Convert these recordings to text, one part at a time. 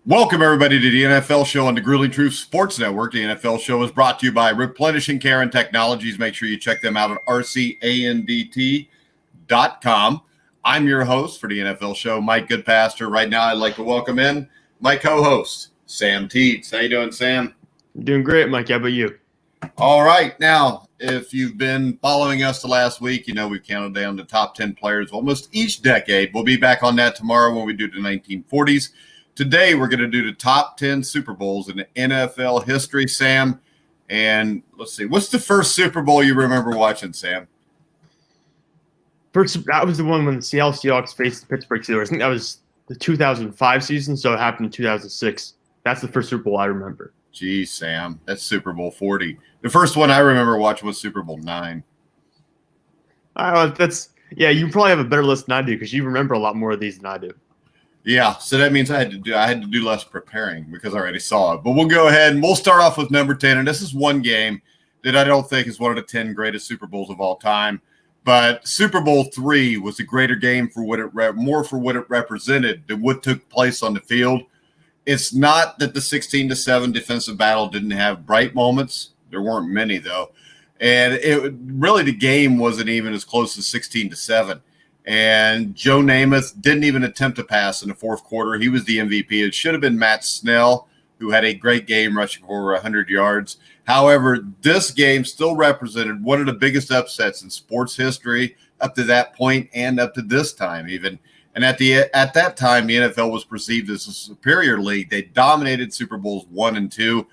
Welcome, everybody, to the NFL Show on the Grueling Truth Sports Network. The NFL Show is brought to you by Replenishing Care and Technologies. Make sure you check them out at rcandt.com. I'm your host for the NFL Show, Mike Goodpaster. Right now, I'd like to welcome in my co-host, Sam Teets. How you doing, Sam? Doing great, Mike. How about you? All right. Now, if you've been following us the last week, you know we've counted down the top 10 players of almost each decade. We'll be back on that tomorrow when we do the 1940s. Today, we're going to do the top 10 Super Bowls in the NFL history, Sam. And let's see, what's the first Super Bowl you remember watching, Sam? That was the one when the Seattle Seahawks faced the Pittsburgh Steelers. I think that was the 2005 season, so it happened in 2006. That's the first Super Bowl I remember. Geez, Sam, that's Super Bowl 40. The first one I remember watching was Super Bowl 9. You probably have a better list than I do because you remember a lot more of these than I do. Yeah, so that means I had to do less preparing because I already saw it. But we'll go ahead and we'll start off with number 10. And this is one game that I don't think is one of the 10 greatest Super Bowls of all time. But Super Bowl III was a greater game for what it represented than what took place on the field. It's not that the 16-7 defensive battle didn't have bright moments. There weren't many, though. And the game wasn't even as close as 16-7. And Joe Namath didn't even attempt to pass in the fourth quarter. He was the MVP. It should have been Matt Snell, who had a great game rushing for over 100 yards. However, this game still represented one of the biggest upsets in sports history up to that point and up to this time even. And at that time, the NFL was perceived as a superior league. They dominated Super Bowls 1 and 2,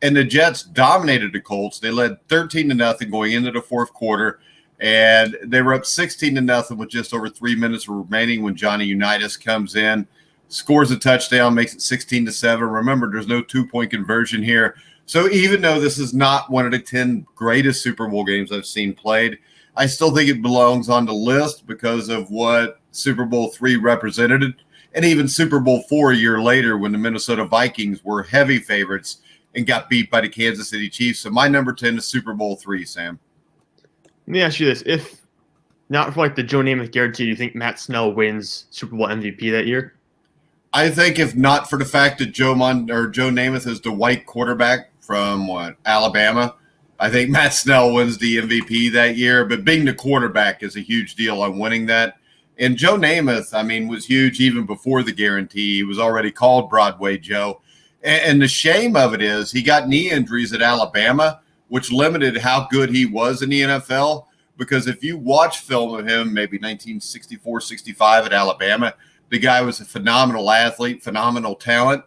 and the Jets dominated the Colts. They led 13-0 going into the fourth quarter. And they were up 16-0 with just over 3 minutes remaining when Johnny Unitas comes in, scores a touchdown, makes it 16-7. Remember, there's no two-point conversion here. So even though this is not one of the 10 greatest Super Bowl games I've seen played, I still think it belongs on the list because of what Super Bowl III represented. And even Super Bowl IV a year later when the Minnesota Vikings were heavy favorites and got beat by the Kansas City Chiefs. So my number 10 is Super Bowl III, Sam. Let me ask you this. If not for the Joe Namath guarantee, do you think Matt Snell wins Super Bowl MVP that year? I think if not for the fact that Joe Namath is the white quarterback from Alabama, I think Matt Snell wins the MVP that year. But being the quarterback is a huge deal on winning that. And Joe Namath, was huge even before the guarantee. He was already called Broadway Joe. And the shame of it is he got knee injuries at Alabama, which limited how good he was in the NFL. Because if you watch film of him, maybe 1964-65 at Alabama, the guy was a phenomenal athlete, phenomenal talent.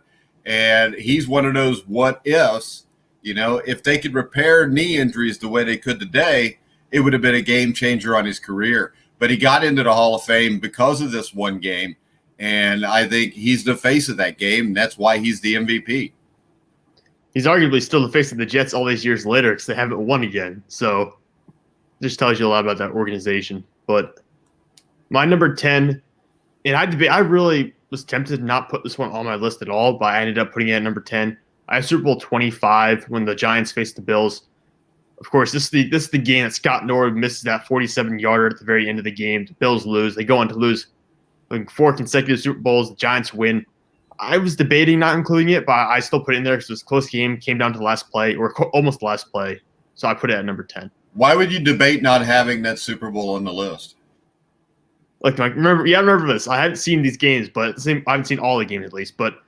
And he's one of those what-ifs. If they could repair knee injuries the way they could today, it would have been a game changer on his career. But he got into the Hall of Fame because of this one game. And I think he's the face of that game. And that's why he's the MVP. He's arguably still the face of the Jets all these years later because they haven't won again. So just tells you a lot about that organization. But my number 10, and I really was tempted to not put this one on my list at all, but I ended up putting it at number 10. I have Super Bowl 25 when the Giants faced the Bills. Of course, this is the game that Scott Norwood misses that 47-yarder at the very end of the game. The Bills lose. They go on to lose 4 consecutive Super Bowls. The Giants win. I was debating not including it, but I still put it in there because it was a close game, came down to the last play, or almost the last play. So I put it at number 10. Why would you debate not having that Super Bowl on the list? Remember this. I haven't seen these games, but I haven't seen all the games at least. But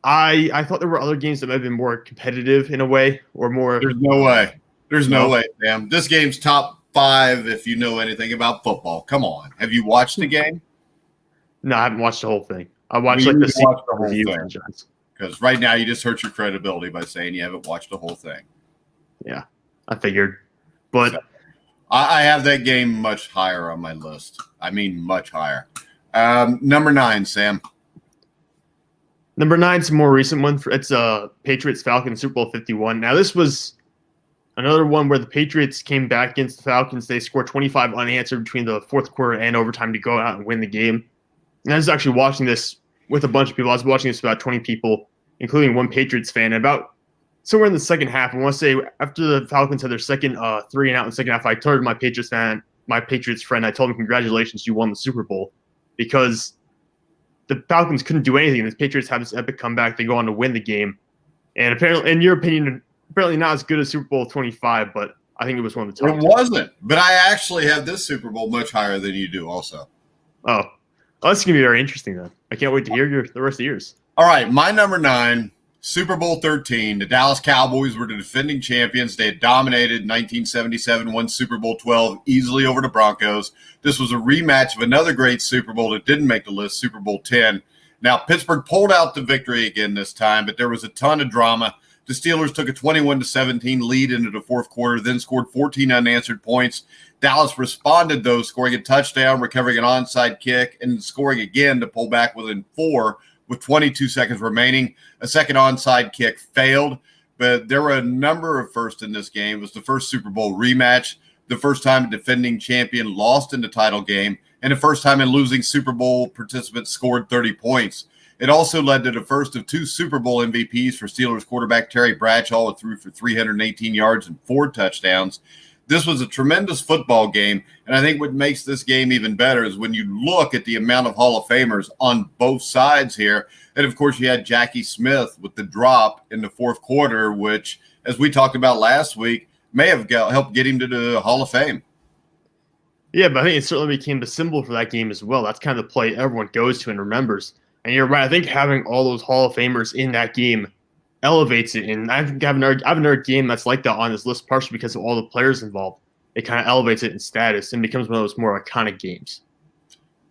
I thought there were other games that might have been more competitive in a way, or more. There's no way. There's no way, Sam. This game's top 5 if you know anything about football. Come on. Have you watched the game? No, I haven't watched the whole thing. I watched the whole thing. Because right now you just hurt your credibility by saying you haven't watched the whole thing. Yeah, I figured. But so, I have that game much higher on my list. Much higher. Number 9, Sam. Number 9's a more recent one. It's Patriots-Falcons Super Bowl 51. Now, this was another one where the Patriots came back against the Falcons. They scored 25 unanswered between the fourth quarter and overtime to go out and win the game. And I was actually watching this with a bunch of people. I was watching this with about 20 people, including one Patriots fan. And about somewhere in the second half, I want to say after the Falcons had their second 3-and-out in the second half, I turned to my Patriots friend, I told him, congratulations, you won the Super Bowl. Because the Falcons couldn't do anything. The Patriots have this epic comeback. They go on to win the game. And apparently, in your opinion, apparently not as good as Super Bowl 25, but I think it was one of the top. It wasn't, but I actually have this Super Bowl much higher than you do also. Oh, well, that's going to be very interesting then. I can't wait to hear the rest of the years. All right, my number 9, Super Bowl 13. The Dallas Cowboys were the defending champions. They had dominated 1977, won Super Bowl 12 easily over the Broncos. This was a rematch of another great Super Bowl that didn't make the list, Super Bowl 10. Now, Pittsburgh pulled out the victory again this time, but there was a ton of drama. The Steelers took a 21-17 lead into the fourth quarter, then scored 14 unanswered points. Dallas responded, though, scoring a touchdown, recovering an onside kick, and scoring again to pull back within 4 with 22 seconds remaining. A second onside kick failed, but there were a number of firsts in this game. It was the first Super Bowl rematch, the first time a defending champion lost in the title game, and the first time a losing Super Bowl participant scored 30 points. It also led to the first of 2 Super Bowl MVPs for Steelers quarterback Terry Bradshaw, who threw for 318 yards and 4 touchdowns. This was a tremendous football game, and I think what makes this game even better is when you look at the amount of Hall of Famers on both sides here. And, of course, you had Jackie Smith with the drop in the fourth quarter, which, as we talked about last week, may have helped get him to the Hall of Fame. Yeah, but I think it certainly became the symbol for that game as well. That's kind of the play everyone goes to and remembers. And you're right. I think having all those Hall of Famers in that game elevates it. And I think I have another game that's like that on this list, partially because of all the players involved. It kind of elevates it in status and becomes one of those more iconic games.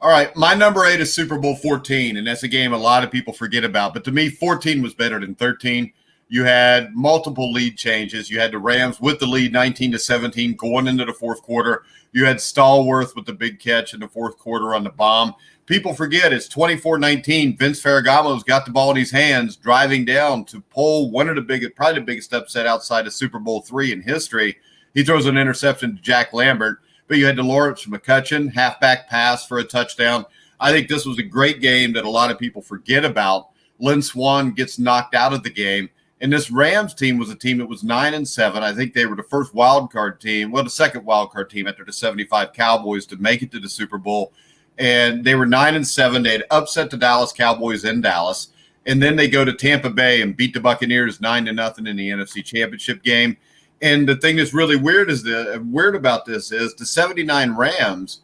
All right, my number 8 is Super Bowl 14, and that's a game a lot of people forget about. But to me, 14 was better than 13. You had multiple lead changes. You had the Rams with the lead 19-17 going into the fourth quarter. You had Stallworth with the big catch in the fourth quarter on the bomb. People forget it's 24-19. Vince Ferragamo's got the ball in his hands, driving down to pull one of the biggest, probably the biggest upset outside of Super Bowl 3 in history. He throws an interception to Jack Lambert, but you had Lawrence McCutcheon, halfback pass for a touchdown. I think this was a great game that a lot of people forget about. Lynn Swann gets knocked out of the game. And this Rams team was a team that was 9-7. I think they were the first wild card team, well, the second wild card team after the 75 Cowboys to make it to the Super Bowl. And they were 9-7. They had upset the Dallas Cowboys in Dallas. And then they go to Tampa Bay and beat the Buccaneers 9-0 in the NFC Championship game. And the thing that's really weird about this is the 79 Rams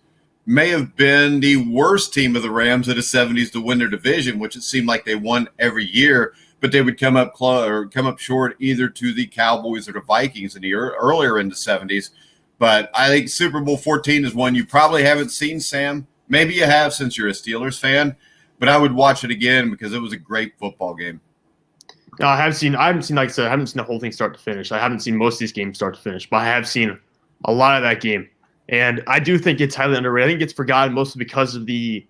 may have been the worst team of the Rams of the 70s to win their division, which it seemed like they won every year. But they would come up short either to the Cowboys or the Vikings earlier in the 70s. But I think Super Bowl 14 is one you probably haven't seen, Sam. Maybe you have since you're a Steelers fan, but I would watch it again because it was a great football game. No, I haven't seen, like I said, I haven't seen the whole thing start to finish. I haven't seen most of these games start to finish, but I have seen a lot of that game. And I do think it's highly underrated. I think it's forgotten mostly because of the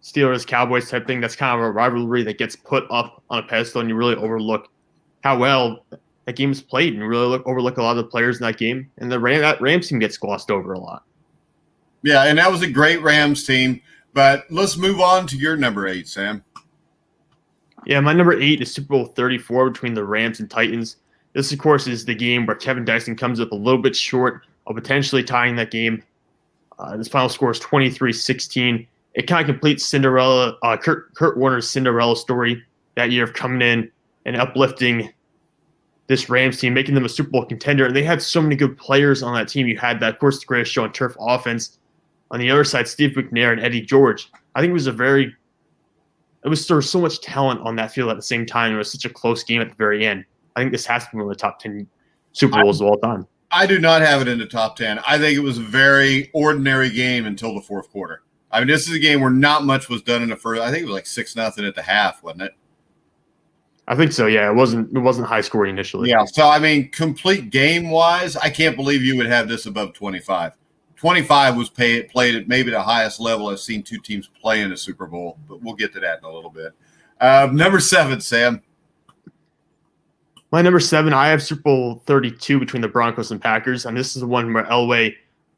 Steelers-Cowboys type thing. That's kind of a rivalry that gets put up on a pedestal, and you really overlook how well that game is played, and really overlook a lot of the players in that game. And that Rams team gets glossed over a lot. Yeah, and that was a great Rams team. But let's move on to your number 8, Sam. Yeah, my number 8 is Super Bowl 34 between the Rams and Titans. This, of course, is the game where Kevin Dyson comes up a little bit short of potentially tying that game. This final score is 23-16. It kind of completes Cinderella, Kurt Warner's Cinderella story that year of coming in and uplifting this Rams team, making them a Super Bowl contender. And they had so many good players on that team. You had that, of course, the greatest show on turf offense. On the other side, Steve McNair and Eddie George. I think there was so much talent on that field at the same time. It was such a close game at the very end. I think this has to be one of the top 10 Super Bowls of all time. I do not have it in the top 10. I think it was a very ordinary game until the fourth quarter. I mean, this is a game where not much was done in the first. I think it was like 6-0 at the half, wasn't it? I think so. Yeah, it wasn't high scoring initially. Yeah. So I mean, complete game wise, I can't believe you would have this above 25. 25 was played at maybe the highest level I've seen two teams play in a Super Bowl, but we'll get to that in a little bit. Number 7, Sam. My number 7, I have Super Bowl 32 between the Broncos and Packers, and this is the one where Elway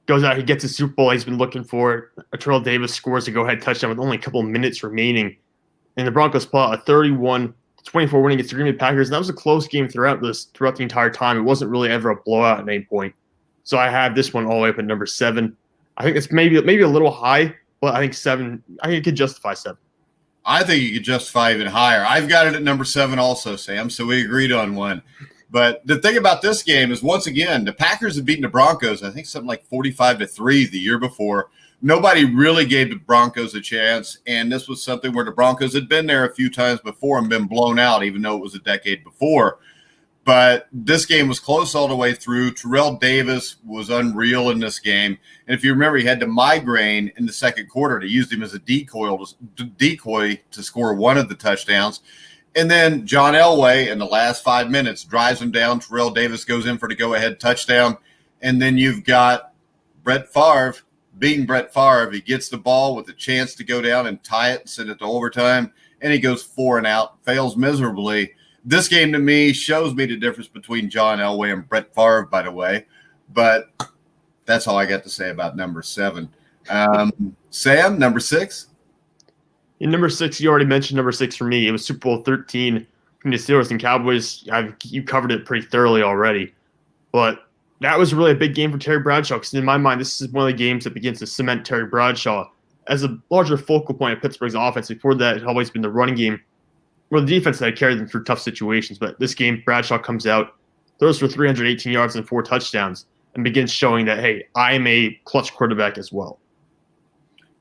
goes out, he gets a Super Bowl he's been looking for. Terrell Davis scores a go-ahead touchdown with only a couple of minutes remaining, and the Broncos pull out a 31-24 winning against the Green Bay Packers. And that was a close game throughout the entire time. It wasn't really ever a blowout at any point. So I have this one all the way up at number 7. I think it's maybe a little high, but I think 7. I think it could justify 7. I think you could justify even higher. I've got it at number 7 also, Sam, so we agreed on one. But the thing about this game is, once again, the Packers have beaten the Broncos, I think something like 45-3 the year before. Nobody really gave the Broncos a chance, and this was something where the Broncos had been there a few times before and been blown out, even though it was a decade before. But this game was close all the way through. Terrell Davis was unreal in this game. And if you remember, he had the migraine in the second quarter. They used him as a decoy to score one of the touchdowns. And then John Elway, in the last 5 minutes, drives him down. Terrell Davis goes in for the go-ahead touchdown. And then you've got Brett Favre being Brett Favre. He gets the ball with a chance to go down and tie it and send it to overtime. And he goes 4 and out, fails miserably. This game, to me, shows me the difference between John Elway and Brett Favre, by the way. But that's all I got to say about number 7. Sam, number 6? In number 6, you already mentioned number 6 for me. It was Super Bowl 13 from the Steelers and Cowboys. You covered it pretty thoroughly already. But that was really a big game for Terry Bradshaw, because in my mind, this is one of the games that begins to cement Terry Bradshaw as a larger focal point of Pittsburgh's offense. Before that, it had always been the running game, or the defense that had carried them through tough situations. But this game, Bradshaw comes out, throws for 318 yards and 4 touchdowns, and begins showing that, hey, I am a clutch quarterback as well.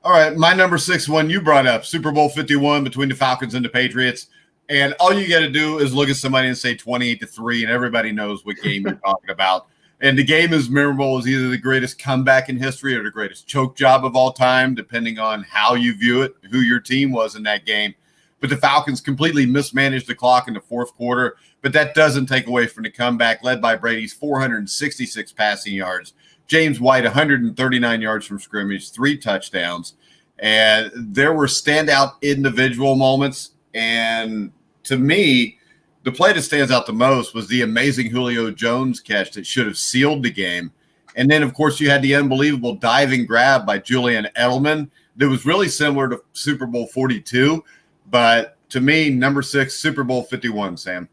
All right, my number 6 one you brought up, Super Bowl 51 between the Falcons and the Patriots. And all you got to do is look at somebody and say 28-3, and everybody knows what game you're talking about. And the game is memorable as either the greatest comeback in history or the greatest choke job of all time, depending on how you view it, who your team was in that game. But the Falcons completely mismanaged the clock in the fourth quarter. But that doesn't take away from the comeback led by Brady's 466 passing yards. James White, 139 yards from scrimmage, 3 touchdowns. And there were standout individual moments. And to me, the play that stands out the most was the amazing Julio Jones catch that should have sealed the game. And then, of course, you had the unbelievable diving grab by Julian Edelman that was really similar to Super Bowl 42. But to me, number 6, Super Bowl 51, Sam.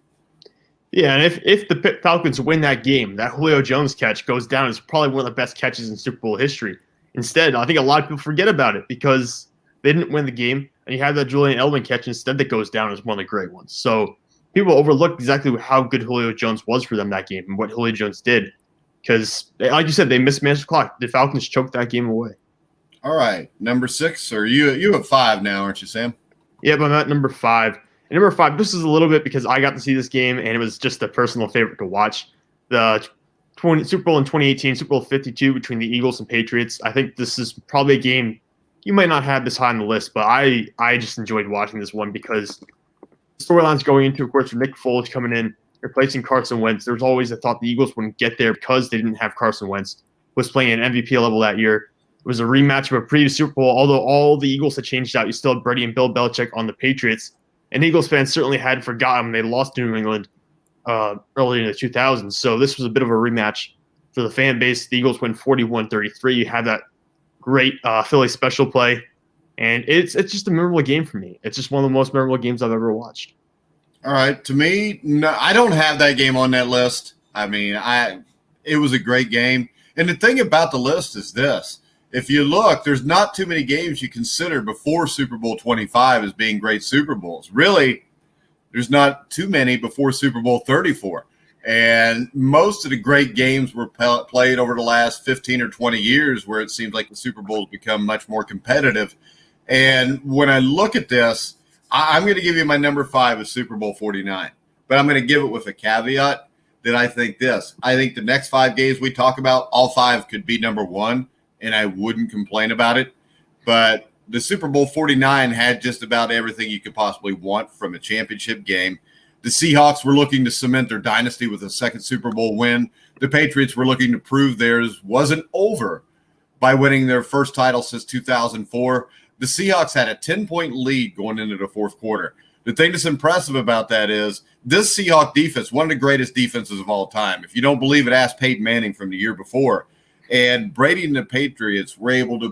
Yeah, and if the Falcons win that game, that Julio Jones catch goes down as probably one of the best catches in Super Bowl history. Instead, I think a lot of people forget about it because they didn't win the game, and you have that Julian Edelman catch instead that goes down as one of the great ones. So people overlook exactly how good Julio Jones was for them that game and what Julio Jones did. Because, like you said, they mismanaged the clock. The Falcons choked that game away. All right, number 6, or you have 5 now, aren't you, Sam? Yep, I'm at number 5. And number 5, this is a little bit because I got to see this game, and it was just a personal favorite to watch. The Super Bowl in 2018, Super Bowl 52 between the Eagles and Patriots. I think this is probably a game you might not have this high on the list, but I just enjoyed watching this one because the storylines going into, of course, Nick Foles coming in, replacing Carson Wentz. There was always a thought the Eagles wouldn't get there because they didn't have Carson Wentz, was playing at MVP level that year. It was a rematch of a previous Super Bowl, although all the Eagles had changed out. You still had Brady and Bill Belichick on the Patriots. And Eagles fans certainly had forgotten they lost to New England early in the 2000s. So this was a bit of a rematch for the fan base. The Eagles win 41-33. You have that great Philly special play. And it's just a memorable game for me. It's just one of the most memorable games I've ever watched. All right. To me, no, I don't have that game on that list. I mean, it was a great game. And the thing about the list is this. If you look, there's not too many games you consider before Super Bowl 25 as being great Super Bowls. Really, there's not too many before Super Bowl 34. And most of the great games were played over the last 15 or 20 years where it seems like the Super Bowl has become much more competitive. And when I look at this, I'm going to give you my number 5 is Super Bowl 49. But I'm going to give it with a caveat that I think the next 5 games we talk about, all 5 could be number 1. And I wouldn't complain about it. But the Super Bowl 49 had just about everything you could possibly want from a championship game. The Seahawks were looking to cement their dynasty with a second Super Bowl win. The Patriots were looking to prove theirs wasn't over by winning their first title since 2004. The Seahawks had a 10-point lead going into the fourth quarter. The thing that's impressive about that is this Seahawks defense, one of the greatest defenses of all time. If you don't believe it, ask Peyton Manning from the year before. And Brady and the Patriots were able to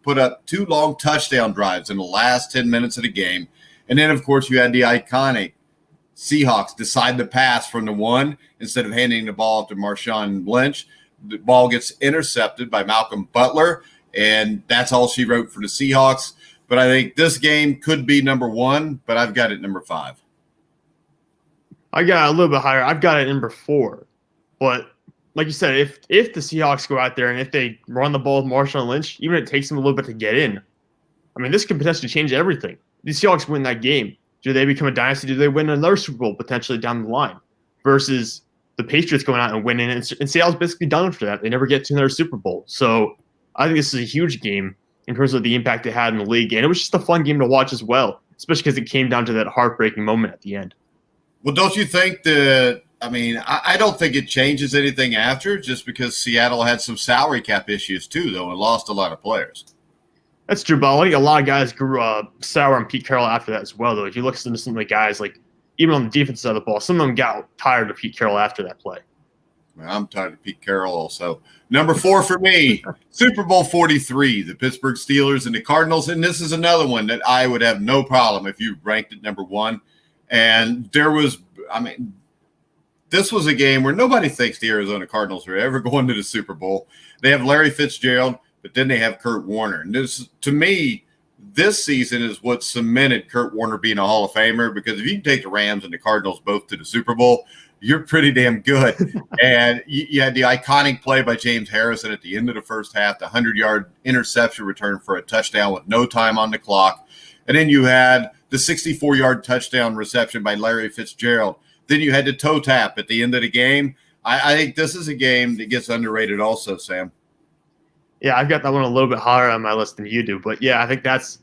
put up 2 long touchdown drives in the last 10 minutes of the game. And then, of course, you had the iconic Seahawks decide to pass from the 1 instead of handing the ball to Marshawn Lynch. The ball gets intercepted by Malcolm Butler, and that's all she wrote for the Seahawks. but I think this game could be number 1, but I've got it number 5. I got a little bit higher. I've got it number 4. But like you said, if the Seahawks go out there and if they run the ball with Marshawn Lynch, even if it takes them a little bit to get in, I mean, this could potentially change everything. The Seahawks win that game. Do they become a dynasty? Do they win another Super Bowl potentially down the line? Versus the Patriots going out and winning, and Seattle's basically done for that. They never get to another Super Bowl. So I think this is a huge game in terms of the impact it had in the league. And it was just a fun game to watch as well, especially because it came down to that heartbreaking moment at the end. Well, don't you think that – I mean, I don't think it changes anything after, just because Seattle had some salary cap issues too, though, and lost a lot of players. That's true, but I think a lot of guys grew sour on Pete Carroll after that as well, though. If you look at some of the guys, like even on the defense side of the ball, some of them got tired of Pete Carroll after that play. I'm tired of Pete Carroll also. Number 4 for me, Super Bowl 43, the Pittsburgh Steelers and the Cardinals. And this is another one that I would have no problem if you ranked it number 1. And this was a game where nobody thinks the Arizona Cardinals are ever going to the Super Bowl. They have Larry Fitzgerald, but then they have Kurt Warner. And this, to me, this season is what cemented Kurt Warner being a Hall of Famer, because if you can take the Rams and the Cardinals both to the Super Bowl, you're pretty damn good. And you had the iconic play by James Harrison at the end of the first half, the 100-yard interception return for a touchdown with no time on the clock. And then you had the 64-yard touchdown reception by Larry Fitzgerald. Then you had the toe tap at the end of the game. I think this is a game that gets underrated also, Sam. Yeah, I've got that one a little bit higher on my list than you do. But, yeah, I think that's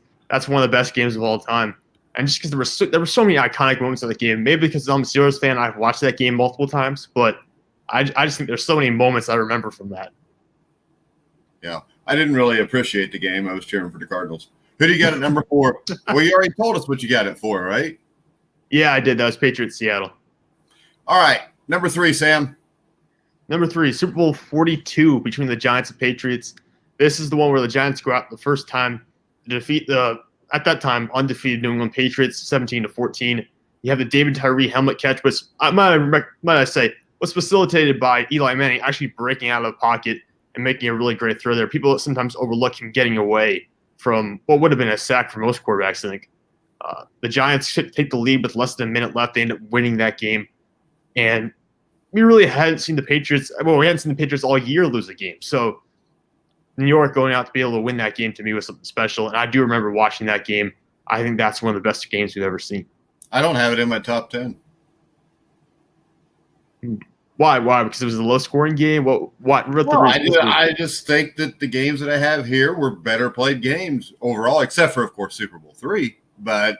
one of the best games of all time. And just because there were so many iconic moments in the game, maybe because I'm a Steelers fan, I've watched that game multiple times, but I just think there's so many moments I remember from that. Yeah, I didn't really appreciate the game. I was cheering for the Cardinals. Who do you got at number 4? Well, you already told us what you got it for, right? Yeah, I did. That was Patriots Seattle. All right, number 3, Sam. Number 3, Super Bowl 42 between the Giants and Patriots. This is the one where the Giants go out the first time to defeat the – at that time, undefeated New England Patriots, 17-14. You have the David Tyree helmet catch, which might I say was facilitated by Eli Manning actually breaking out of the pocket and making a really great throw there. People sometimes overlook him getting away from what would have been a sack for most quarterbacks, I think. The Giants take the lead with less than a minute left. They end up winning that game. And we really hadn't seen the Patriots – well, we hadn't seen the Patriots all year lose a game. So New York going out to be able to win that game to me was something special. And I do remember watching that game. I think that's one of the best games we've ever seen. I don't have it in my top 10. Why? Because it was a low-scoring game? I just think that the games that I have here were better played games overall, except for, of course, Super Bowl 3. But,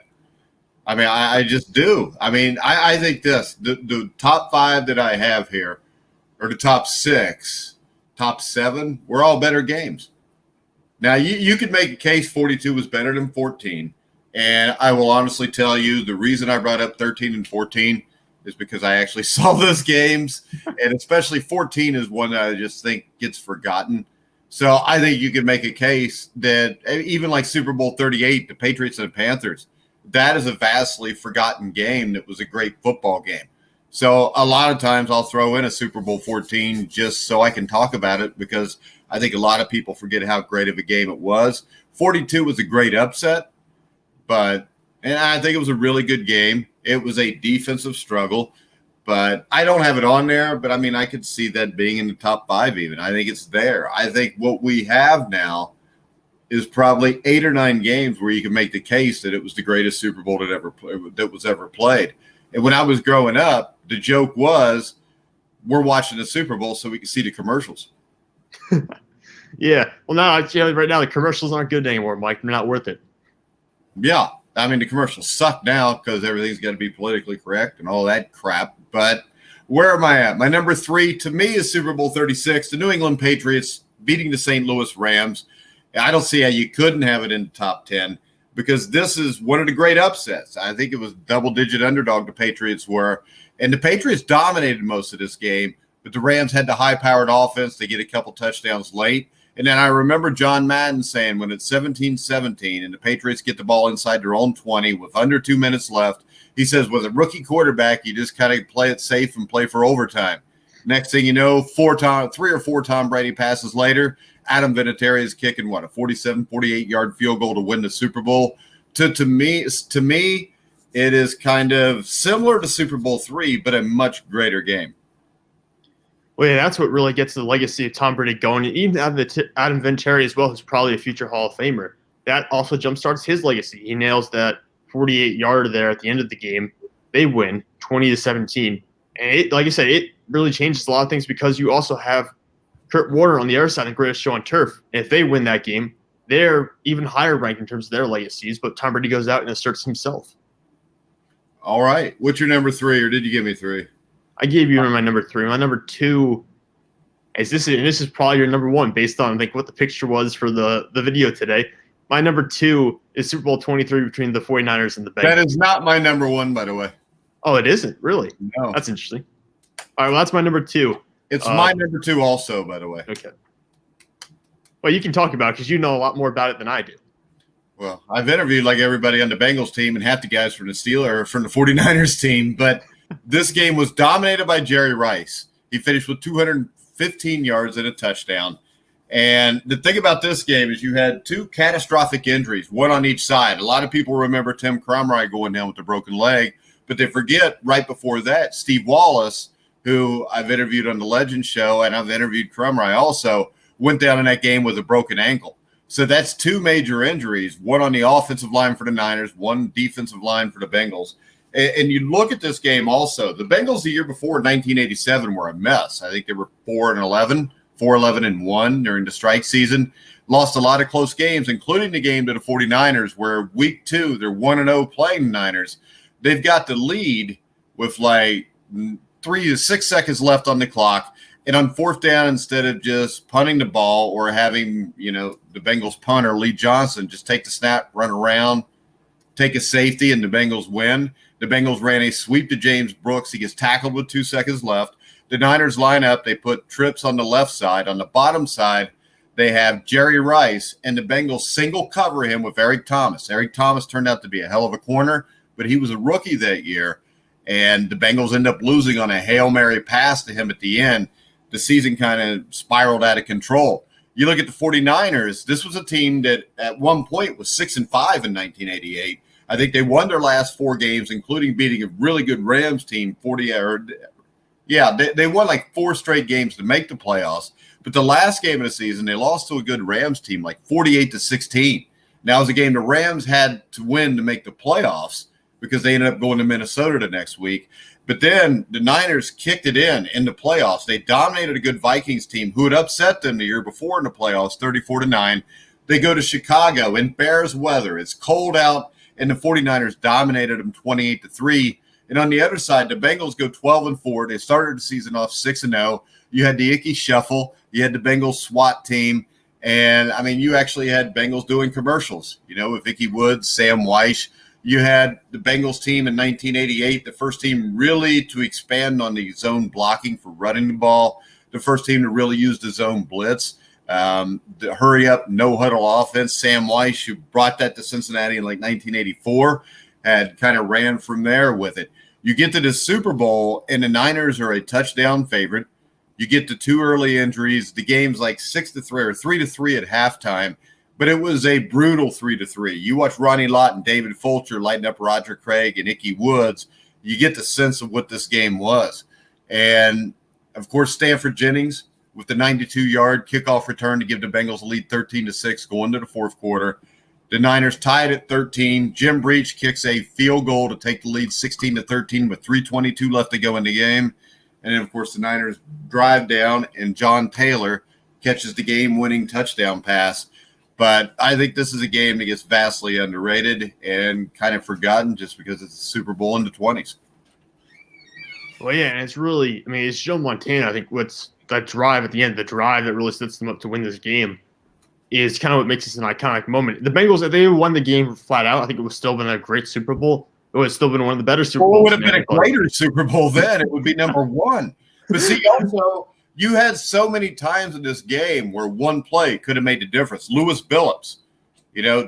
I mean, I just do. I mean, I think the top 5 that I have here, or the top 6 – top 7 were all better games. Now, you could make a case 42 was better than 14, and I will honestly tell you the reason I brought up 13 and 14 is because I actually saw those games, and especially 14 is one that I just think gets forgotten. So I think you could make a case that even like Super Bowl 38, the Patriots and the Panthers, that is a vastly forgotten game that was a great football game. So a lot of times I'll throw in a Super Bowl 14 just so I can talk about it, because I think a lot of people forget how great of a game it was. 42 was a great upset, and I think it was a really good game. It was a defensive struggle, but I don't have it on there. But, I mean, I could see that being in the top 5 even. I think it's there. I think what we have now is probably 8 or 9 games where you can make the case that it was the greatest Super Bowl that was ever played. And when I was growing up, the joke was we're watching the Super Bowl so we can see the commercials. Yeah. Well, now, right now the commercials aren't good anymore, Mike. They're not worth it. Yeah. I mean, the commercials suck now because everything's got to be politically correct and all that crap. But where am I at? My number 3 to me is Super Bowl 36, the New England Patriots beating the St. Louis Rams. I don't see how you couldn't have it in the top 10. Because this is one of the great upsets. I think it was double-digit underdog the Patriots were. And the Patriots dominated most of this game, but the Rams had the high-powered offense. They get a couple touchdowns late. And then I remember John Madden saying when it's 17-17 and the Patriots get the ball inside their own 20 with under 2 minutes left, he says with a rookie quarterback, you just kind of play it safe and play for overtime. Next thing you know, 3 or 4 Tom Brady passes later, Adam Vinatieri is kicking a 47, 48-yard field goal to win the Super Bowl. To me, it is kind of similar to Super Bowl III, but a much greater game. Well, yeah, that's what really gets the legacy of Tom Brady going. And even Adam Vinatieri as well, who's probably a future Hall of Famer. That also jumpstarts his legacy. He nails that 48-yarder there at the end of the game. They win 20-17. And like I said, it really changes a lot of things because you also have Kurt Warner on the other side, the greatest show on turf. And if they win that game, they're even higher ranked in terms of their legacies. But Tom Brady goes out and asserts himself. All right. What's your number 3, or did you give me 3? I gave you my number 3. My number 2 is this is probably your number 1 based on what the picture was for the video today. My number 2 is Super Bowl 23 between the 49ers and the Bengals. That is not my number 1, by the way. Oh, it isn't? Really? No. That's interesting. All right, well, that's my number 2. It's my number 2 also, by the way. Okay. Well, you can talk about it because you know a lot more about it than I do. Well, I've interviewed like everybody on the Bengals team and half the guys from the 49ers team, but this game was dominated by Jerry Rice. He finished with 215 yards and a touchdown. And the thing about this game is you had 2 catastrophic injuries, one on each side. A lot of people remember Tim Cromrye going down with a broken leg, but they forget right before that, Steve Wallace, who I've interviewed on the Legends show, and I've interviewed Cromrye also, went down in that game with a broken ankle. So that's 2 major injuries, one on the offensive line for the Niners, one defensive line for the Bengals. And you look at this game also, the Bengals the year before, 1987, were a mess. I think they were 4-11, 4-11-1 during the strike season. Lost a lot of close games, including the game to the 49ers, where week 2, they're 1-0 playing the Niners. They've got the lead with 3 to 6 seconds left on the clock. And on 4th down, instead of just punting the ball or having, the Bengals punter, Lee Johnson, just take the snap, run around, take a safety, and the Bengals win. The Bengals ran a sweep to James Brooks. He gets tackled with 2 seconds left. The Niners line up. They put trips on the left side. On the bottom side, they have Jerry Rice, and the Bengals single cover him with Eric Thomas. Eric Thomas turned out to be a hell of a corner, but he was a rookie that year. And the Bengals end up losing on a Hail Mary pass to him at the end. The season kind of spiraled out of control. You look at the 49ers, this was a team that at one point was 6-5 in 1988. I think they won their last 4 games, including beating a really good Rams team, they won 4 straight games to make the playoffs. But the last game of the season, they lost to a good Rams team, 48-16. Now, it was a game the Rams had to win to make the playoffs because they ended up going to Minnesota the next week. But then the Niners kicked it in the playoffs. They dominated a good Vikings team who had upset them the year before in the playoffs, 34-9. They go to Chicago in Bears weather. It's cold out, and the 49ers dominated them 28-3. And on the other side, the Bengals go 12-4. They started the season off 6-0. You had the Icky Shuffle. You had the Bengals SWAT team. And, you actually had Bengals doing commercials, with Icky Woods, Sam Weish. You had the Bengals team in 1988, the first team really to expand on the zone blocking for running the ball, the first team to really use the zone blitz, the hurry-up, no-huddle offense. Sam Weish, who brought that to Cincinnati in 1984, had kind of ran from there with it. You get to the Super Bowl, and the Niners are a touchdown favorite. You get to 2 early injuries. The game's 6-3 or 3-3 at halftime. But it was a brutal 3-3. You watch Ronnie Lott and David Fulcher lighting up Roger Craig and Icky Woods, you get the sense of what this game was. And, of course, Stanford Jennings with the 92-yard kickoff return to give the Bengals a lead 13-6 going to the 4th quarter. The Niners tied at 13. Jim Breach kicks a field goal to take the lead 16-13 with 3:22 left to go in the game. And then, of course, the Niners drive down, and John Taylor catches the game-winning touchdown pass. But I think this is a game that gets vastly underrated and kind of forgotten just because it's a Super Bowl in the 20s. Well, yeah, and it's really, it's Joe Montana. I think what's that drive at the end, the drive that really sets them up to win this game, is kind of what makes this an iconic moment. The Bengals, if they won the game flat out, I think it would still been a great Super Bowl. It would have still been one of the better Super Bowls. It would have been a greater Super Bowl then. It would be number 1. But see, also, you had so many times in this game where one play could have made the difference. Lewis Billups,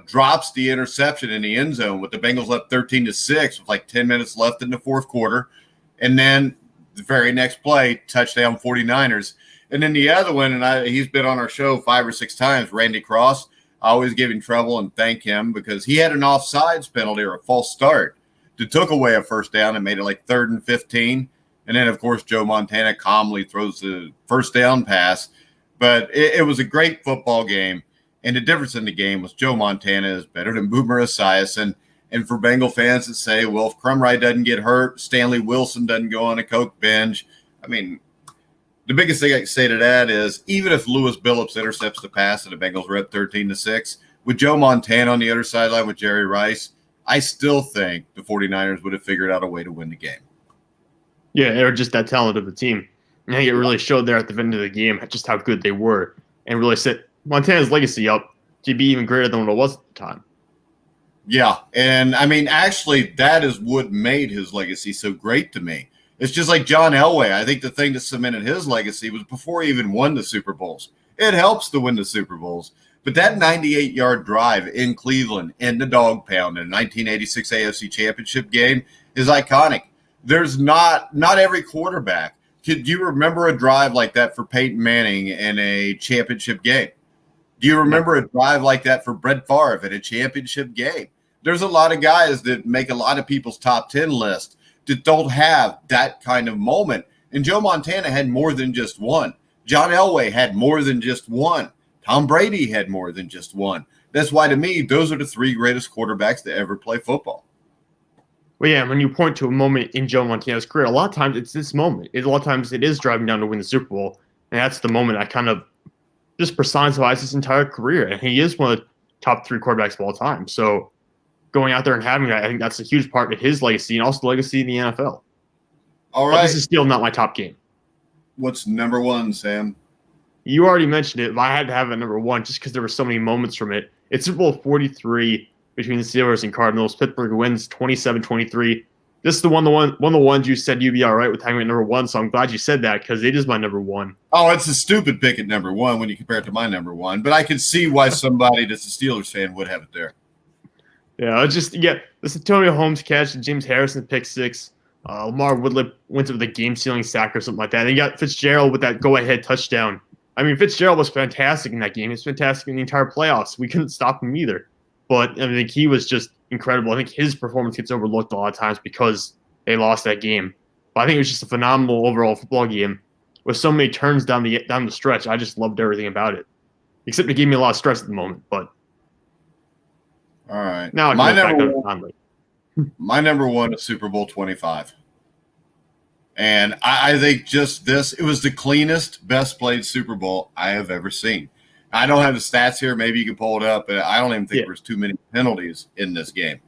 drops the interception in the end zone with the Bengals up 13-6 with 10 minutes left in the 4th quarter. And then the very next play, touchdown 49ers. And then the other one, and he's been on our show 5 or 6 times, Randy Cross. I always give him trouble and thank him because he had an offsides penalty or a false start that took away a first down and made it like 3rd and 15. And then, of course, Joe Montana calmly throws the first down pass. But it was a great football game. And the difference in the game was Joe Montana is better than Boomer Esiason. And for Bengal fans that say, well, if Crumry doesn't get hurt, Stanley Wilson doesn't go on a coke binge. I mean, the biggest thing I can say to that is even if Lewis Billups intercepts the pass and the Bengals are up 13-6, with Joe Montana on the other sideline with Jerry Rice, I still think the 49ers would have figured out a way to win the game. Yeah, they're just that talented of a team. And I think it really showed there at the end of the game just how good they were and really set Montana's legacy up to be even greater than what it was at the time. Yeah, and I mean, actually, that is what made his legacy so great to me. It's just like John Elway. I think the thing that cemented his legacy was before he even won the Super Bowls. It helps to win the Super Bowls. But that 98-yard drive in Cleveland in the dog pound in the 1986 AFC Championship game is iconic. There's not every quarterback. Do you remember a drive like that for Peyton Manning in a championship game? Do you remember a drive like that for Brett Favre in a championship game? There's a lot of guys that make a lot of people's top 10 list that don't have that kind of moment. And Joe Montana had more than just one. John Elway had more than just one. Tom Brady had more than just one. That's why, to me, those are the 3 greatest quarterbacks to ever play football. Well, yeah, when you point to a moment in Joe Montana's career, a lot of times it's this moment. A lot of times it is driving down to win the Super Bowl, and that's the moment that kind of just personifies his entire career. And he is one of the top 3 quarterbacks of all time. So going out there and having that, I think that's a huge part of his legacy and also the legacy in the NFL. All right. But this is still not my top game. What's number 1, Sam? You already mentioned it, but I had to have it number 1 just because there were so many moments from it. It's Super Bowl 43 between the Steelers and Cardinals. Pittsburgh wins 27-23. This is one of the ones you said you'd be all right with having it number 1, so I'm glad you said that because it is my number 1. Oh, it's a stupid pick at number 1 when you compare it to my number 1, but I can see why somebody that's a Steelers fan would have it there. Yeah, it's just this Antonio Holmes catch and James Harrison pick 6. Lamar Woodley went with a game-sealing sack or something like that. And you got Fitzgerald with that go-ahead touchdown. I mean, Fitzgerald was fantastic in that game. He was fantastic in the entire playoffs. We couldn't stop him either. But I think he was just incredible. I think his performance gets overlooked a lot of times because they lost that game. But I think it was just a phenomenal overall football game with so many turns down the stretch. I just loved everything about it, except it gave me a lot of stress at the moment. But all right, now I can look back on it. My number 1 is Super Bowl 25. And I think just this, it was the cleanest, best played Super Bowl I have ever seen. I don't have the stats here. Maybe you can pull it up, but I don't even think there's too many penalties in this game.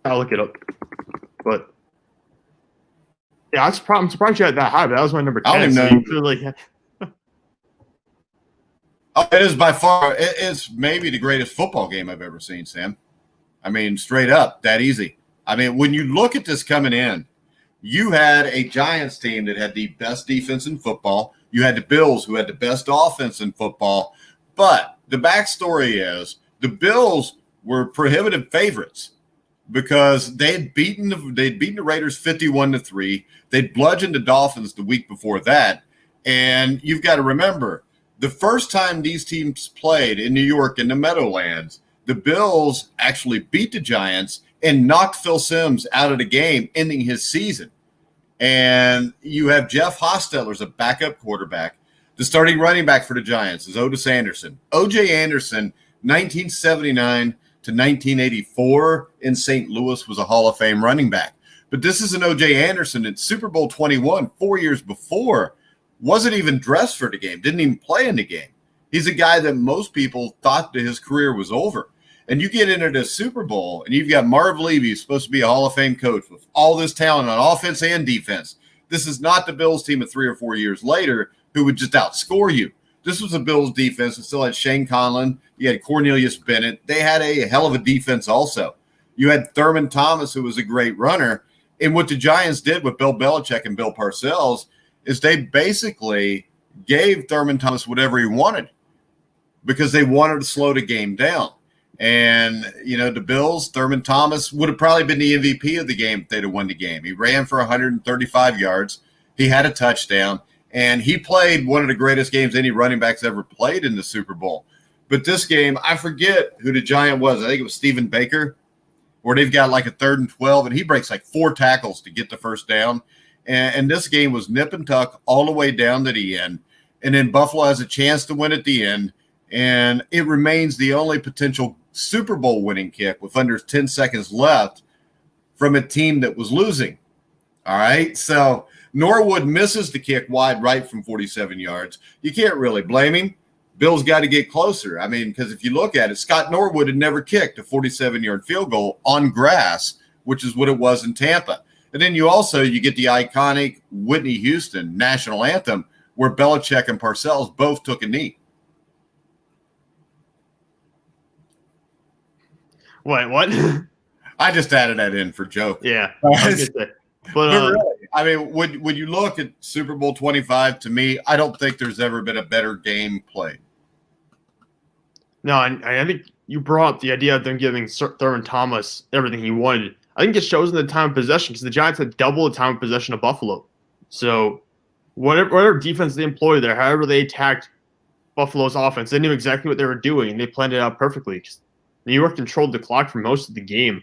I'll look it up. But yeah, I'm surprised you had that high, but that was my number 10. I don't even know. Oh, it is by far, it's maybe the greatest football game I've ever seen, Sam. I mean, straight up, that easy. I mean, when you look at this coming in, you had a Giants team that had the best defense in football. You had the Bills who had the best offense in football. But the backstory is the Bills were prohibitive favorites because they'd beaten the Raiders 51-3. They'd bludgeoned the Dolphins the week before that. And you've got to remember, the first time these teams played in New York in the Meadowlands, the Bills actually beat the Giants and knocked Phil Simms out of the game, ending his season. And you have Jeff Hostetler as a backup quarterback. The starting running back for the Giants is Otis Anderson. O.J. Anderson, 1979 to 1984 in St. Louis, was a Hall of Fame running back. But this is an O.J. Anderson in Super Bowl 21, 4 years before, wasn't even dressed for the game, didn't even play in the game. He's a guy that most people thought that his career was over. And you get into the Super Bowl, and you've got Marv Levy, who's supposed to be a Hall of Fame coach with all this talent on offense and defense. This is not the Bills team of 3 or 4 years later who would just outscore you. This was a Bills defense that still had Shane Conlon. You had Cornelius Bennett. They had a hell of a defense also. You had Thurman Thomas, who was a great runner. And what the Giants did with Bill Belichick and Bill Parcells is they basically gave Thurman Thomas whatever he wanted because they wanted to slow the game down. And, the Bills, Thurman Thomas would have probably been the MVP of the game if they'd have won the game. He ran for 135 yards. He had a touchdown. And he played one of the greatest games any running back's ever played in the Super Bowl. But this game, I forget who the Giant was. I think it was Stephen Baker, where they've got like a 3rd and 12, and he breaks like 4 tackles to get the first down. And this game was nip and tuck all the way down to the end. And then Buffalo has a chance to win at the end. And it remains the only potential Super Bowl winning kick with under 10 seconds left from a team that was losing. All right. So Norwood misses the kick wide right from 47 yards. You can't really blame him. Bill's got to get closer. I mean, because if you look at it, Scott Norwood had never kicked a 47-yard field goal on grass, which is what it was in Tampa. And then you get the iconic Whitney Houston national anthem where Belichick and Parcells both took a knee. Wait, what? I just added that in for joke. Yeah. But really, I mean, when you look at Super Bowl 25, to me, I don't think there's ever been a better game played. No, and I think you brought up the idea of them giving Thurman Thomas everything he wanted. I think it shows in the time of possession because the Giants had double the time of possession of Buffalo. So whatever defense they employed there, however they attacked Buffalo's offense, they knew exactly what they were doing, and they planned it out perfectly. New York controlled the clock for most of the game.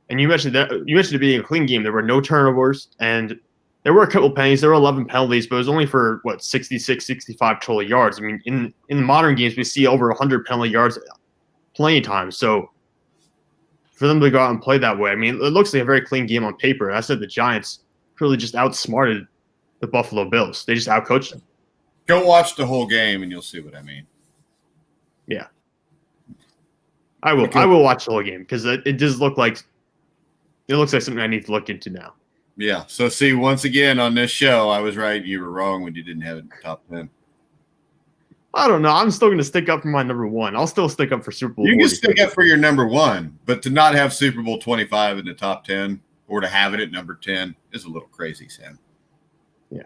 And you mentioned it being a clean game. There were no turnovers, and there were a couple penalties. There were 11 penalties, but it was only for, 66, 65 total yards. I mean, in modern games, we see over 100 penalty yards plenty of times. So for them to go out and play that way, I mean, it looks like a very clean game on paper. I said the Giants really just outsmarted the Buffalo Bills. They just outcoached them. Go watch the whole game, and you'll see what I mean. Yeah. I will. I will watch the whole game because it does look like – it looks like something I need to look into now. Yeah. So, see, once again on this show, I was right. You were wrong when you didn't have it in the top 10. I don't know. I'm still going to stick up for my number one. I'll still stick up for Super Bowl. You can stick up for your number one, but to not have Super Bowl 25 in the top 10 or to have it at number 10 is a little crazy, Sam. Yeah.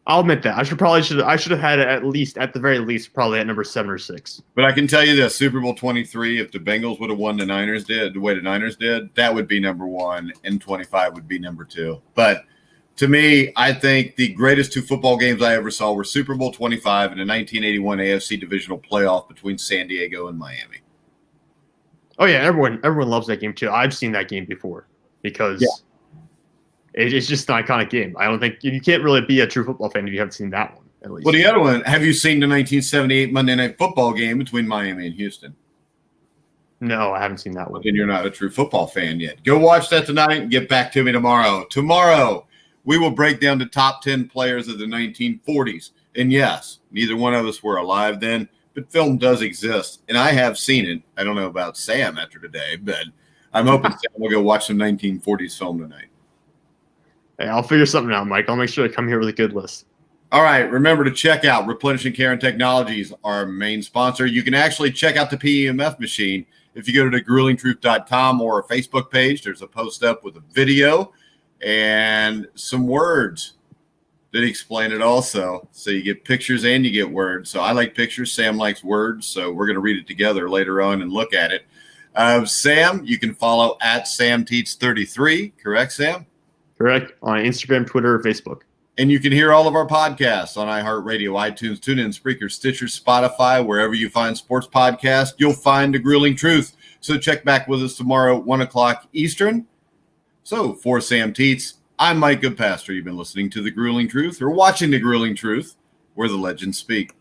I'll admit that. I should have had it at the very least, probably at number 7 or 6. But I can tell you this, Super Bowl 23, if the Bengals would have won the way the Niners did, that would be number 1 and 25 would be number 2. But to me, I think the greatest 2 football games I ever saw were Super Bowl 25 and the 1981 AFC divisional playoff between San Diego and Miami. Oh yeah, everyone loves that game too. I've seen that game before because it's just an iconic game. I don't think you can't really be a true football fan if you haven't seen that one, at least. Well, the other one, have you seen the 1978 Monday Night Football game between Miami and Houston? No, I haven't seen that one. Then you're not a true football fan yet. Go watch that tonight and get back to me tomorrow. Tomorrow, we will break down the top 10 players of the 1940s. And yes, neither one of us were alive then, but film does exist. And I have seen it. I don't know about Sam after today, but I'm hoping Sam will go watch some 1940s film tonight. Hey, I'll figure something out, Mike. I'll make sure to come here with a good list. All right. Remember to check out Replenishing Care and Technologies, our main sponsor. You can actually check out the PEMF machine if you go to thegruelingtruth.com or our Facebook page. There's a post up with a video and some words that explain it also. So you get pictures and you get words. So I like pictures. Sam likes words. So we're going to read it together later on and look at it. Sam, you can follow at SamTeets33. Correct, Sam? Correct. On Instagram, Twitter, or Facebook. And you can hear all of our podcasts on iHeartRadio, iTunes, TuneIn, Spreaker, Stitcher, Spotify, wherever you find sports podcasts, you'll find The Grueling Truth. So check back with us tomorrow at 1 o'clock Eastern. So for Sam Teets, I'm Mike Goodpaster. You've been listening to The Grueling Truth or watching The Grueling Truth, where the legends speak.